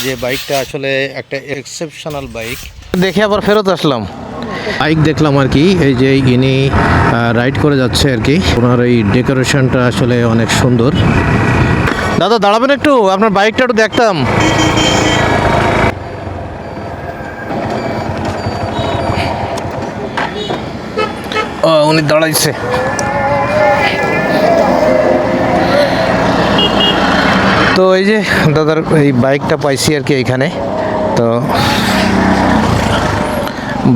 যে বাইকটা আসলে একটা এক্সেপশনাল বাইক দেখে আবার ফেরত আসলাম। বাইক দেখলাম আর কি, এই যে ইনি রাইড করে যাচ্ছে আর কি। ওনার এই ডেকোরেশনটা আসলে অনেক সুন্দর। দাদা দাঁড়াবেন একটু, আপনার বাইকটা একটু দেখতাম। উনি দাঁড়াইছে। তো এই যে দাদার এই বাইকটা পাইছি আর কি এইখানে। তো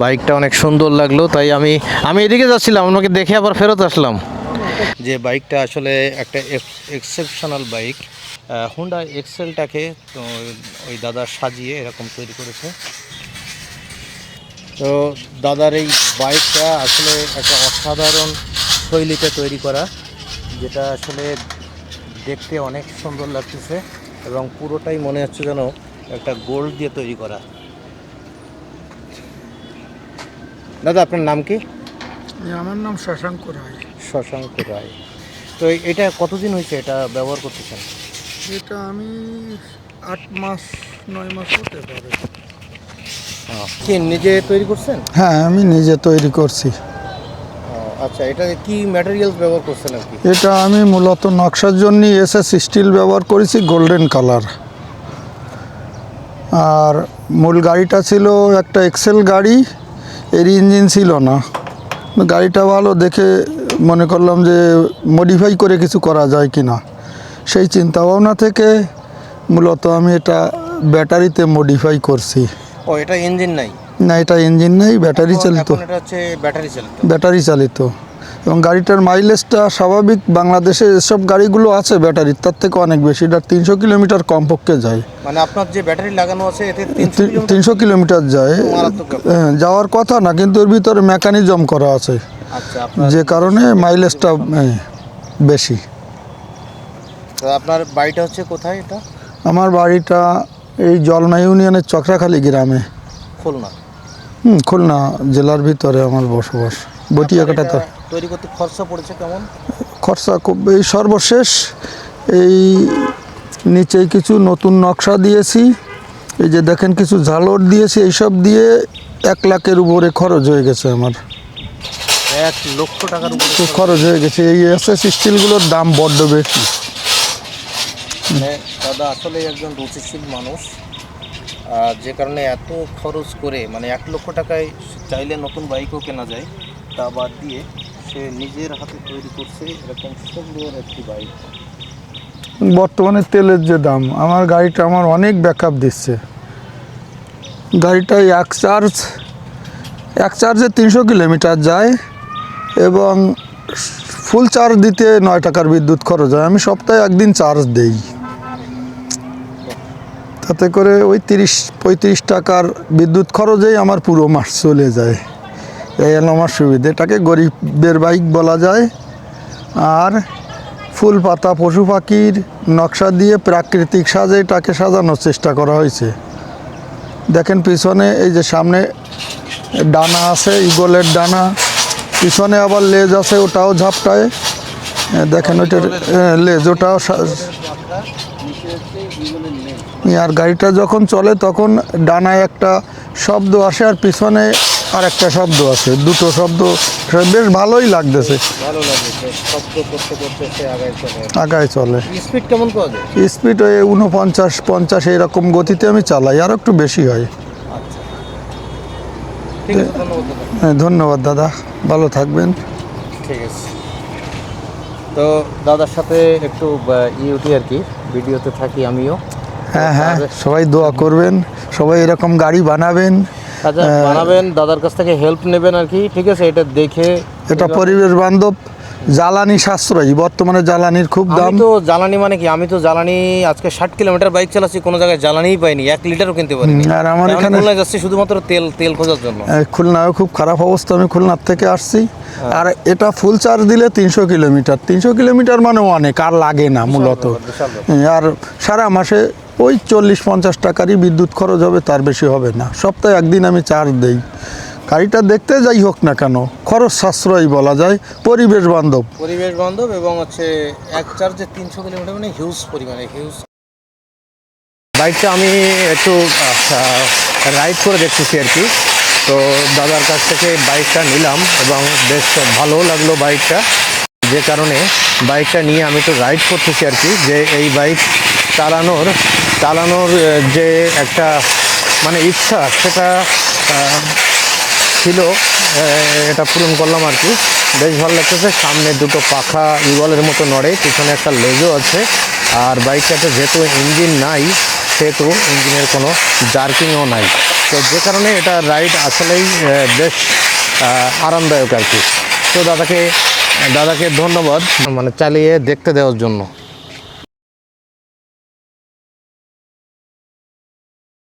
বাইকটা অনেক সুন্দর লাগলো, তাই আমি এদিকে যাচ্ছিলাম, আপনাকে দেখে আবার ফেরত আসলাম। যে বাইকটা আসলে একটা এক্সেপশনাল বাইক, হুন্ডা এক্সেলটাকে তো ওই দাদা সাজিয়ে এরকম তৈরি করেছে। তো দাদার এই বাইকটা আসলে একটা অসাধারণ শৈলীতে তৈরি করা, যেটা আসলে দেখতে অনেক সুন্দর লাগতেছে এবং পুরোটাই মনে হচ্ছে যেন একটা গোল্ড দিয়ে তৈরি করা। দাদা আপনার নাম কি? আমার নাম শশাঙ্ক রায়। শশাঙ্ক রায়। তো এটা কতদিন হয়েছে এটা ব্যবহার করতেছেন? এটা আমি 8 মাস 9 মাস হতে পারে। কি নিজে তৈরি করছেন? হ্যাঁ, আমি নিজে তৈরি করছি। আচ্ছা, এটা কি ম্যাটেরিয়ালস ব্যবহার করছেন আর কি? এটা আমি মূলত নকশার জন্য এসএস স্টিল ব্যবহার করেছি, গোল্ডেন কালার। আর মূল গাড়িটা ছিল একটা এক্সেল গাড়ি, এর ইঞ্জিন ছিল না। গাড়িটা ভালো দেখে মনে করলাম যে মডিফাই করে কিছু করা যায় কি না, সেই চিন্তাভাবনা থেকে মূলত আমি এটা ব্যাটারিতে মডিফাই করছি। ও, এটা ইঞ্জিন নাই? না, এটা ইঞ্জিন নেই, ব্যাটারি চালিত। এটা হচ্ছে ব্যাটারি চালিত। ব্যাটারি চালিত এবং গাড়িটার মাইলেজটা স্বাভাবিক বাংলাদেশে এসব গাড়িগুলো আছে ব্যাটারির, তার থেকে অনেক বেশি। এটা 300 কিলোমিটার কমপক্ষে যায়। মানে আপনার যে ব্যাটারি লাগানো আছে এতে 300 কিলোমিটার যায়। যাওয়ার কথা না, কিন্তু এর ভিতরে মেকানিজম করা আছে, আচ্ছা, যে কারণে মাইলেজটা বেশি। তো আপনার বাড়িটা হচ্ছে কোথায়? এটা আমার বাড়িটা এই জলনা ইউনিয়নের চক্রাখালী গ্রামে, খুলনা। খুলনা জেলার ভিতরে আমার বসবাস। বটিয়াকাটা তৈরি করতে খরচা পড়েছে কেমন? খরচা খুব, এই সর্বশেষ এই নিচেই কিছু নতুন নকশা দিয়েছি, এই যে দেখেন কিছু ঝালর দিয়েছি, এইসব দিয়ে 1 লাখের উপরে খরচ হয়ে গেছে আমার। 1 লক্ষ টাকার উপরে খরচ হয়ে গেছে। এই এসএস স্টিলগুলোর দাম বড্ড বেশি। মানে দাদা আসলে একজন রুচিশীল মানুষ, যে কারণে এত খরচ করে, মানে 1 লক্ষ টাকায় চাইলে নতুন বাইকও কেনা যায়, তা বাদ দিয়ে সে নিজের হাতে তৈরি করছে এরকম সুন্দর একটি বাইক। বর্তমানে তেলের যে দাম, আমার গাড়িটা আমার অনেক ব্যাকআপ দিচ্ছে। গাড়িটায় এক চার্জে 300 কিলোমিটার যায় এবং ফুল চার্জ দিতে 9 টাকার বিদ্যুৎ খরচ হয়। আমি সপ্তাহে 1 দিন চার্জ দেই, তাতে করে ওই 30-35 টাকার বিদ্যুৎ খরচেই আমার পুরো মাস চলে যায়। এই হলো আমার সুবিধা। এটাকে গরিবের বাইক বলা যায়। আর ফুল পাতা পশু পাখির নকশা দিয়ে প্রাকৃতিক সাজে এটাকে সাজানোর চেষ্টা করা হয়েছে। দেখেন পিছনে এই যে সামনে ডানা আছে, ঈগলের ডানা, পিছনে আবার লেজ আছে, ওটাও ঝাপটায়। দেখেন ওইটার লেজ, ওটাও। আর গাড়িটা যখন চলে তখন ডানায় একটা শব্দ আসে আর পিছনে আর একটা শব্দ আছে, দুটো শব্দ। বেশ ভালোই লাগতেছে, আগায় চলে। স্পিড কেমন পাওয়া যায়? স্পিড ওই 49-50 এরকম গতিতে আমি চালাই, আর একটু বেশি হয়। ধন্যবাদ দাদা, ভালো থাকবেন। ঠিক আছে। তো দাদার সাথে একটু ইউটি আর কি, ভিডিওতে থাকি আমিও। হ্যাঁ, সবাই দোয়া করবেন, সবাই এরকম গাড়ি বানাবেন। আচ্ছা, বানাবেন, দাদার কাছ থেকে হেল্প নেবেন আর কি। ঠিক আছে, এটা দেখে। এটা পরিবেশ বান্ধব, জ্বালানি সাশ্রয়ী। বর্তমানে জ্বালানির খুব দাম। তো জ্বালানি মানে কি, আমি তো জ্বালানি আজকে 60 কিলোমিটার বাইক চালাচ্ছি, কোনো জায়গায় জ্বালানিই পাইনি, 1 লিটারও কিনতে পারিনি। আর আমার এখানে খুলনায় যাচ্ছি শুধুমাত্র তেল খোঁজার জন্য। খুলনায় খুব খারাপ অবস্থা, আমি খুলনার থেকে আসছি। আর এটা ফুল চার্জ দিলে 300 কিলোমিটার মানে অনেক, আর লাগে না মূলত। আর সারা মাসে ওই 40-50 টাকারই বিদ্যুৎ খরচ হবে, তার বেশি হবে না। সপ্তাহে 1 দিন আমি চার্জ দেই। গাড়িটা দেখতে যাই হোক না কেন, খরচ সাশ্রয়ী বলা যায়, পরিবেশ বান্ধব এবং হচ্ছে 1 চার্জে 300 কিলোমিটার মানে হিউজ পরিমাণে। বাইকটা আমি একটু রাইড করে দেখতেছি আর কি। তো দাদার কাছ থেকে বাইকটা নিলাম এবং বেশ ভালো লাগলো বাইকটা, যে কারণে বাইকটা নিয়ে আমি একটু রাইড করতেছি আর কি। যে এই বাইক চালানোর যে একটা মানে ইচ্ছা, সেটা ছিল, এটা পূরণ করলাম আর কি। বেশ ভালো লাগতেছে। সামনে দুটো পাখা ইগলের মতো নড়ে, পিছনে একটা লেজও আছে। আর বাইকটাতে যেহেতু ইঞ্জিন নাই, সেহেতু ইঞ্জিনের কোনো জার্কিংও নাই। তো যে কারণে এটা রাইড আসলেই বেশ আরামদায়ক আর কি। তো দাদাকে ধন্যবাদ মানে চালিয়ে দেখতে দেওয়ার জন্য।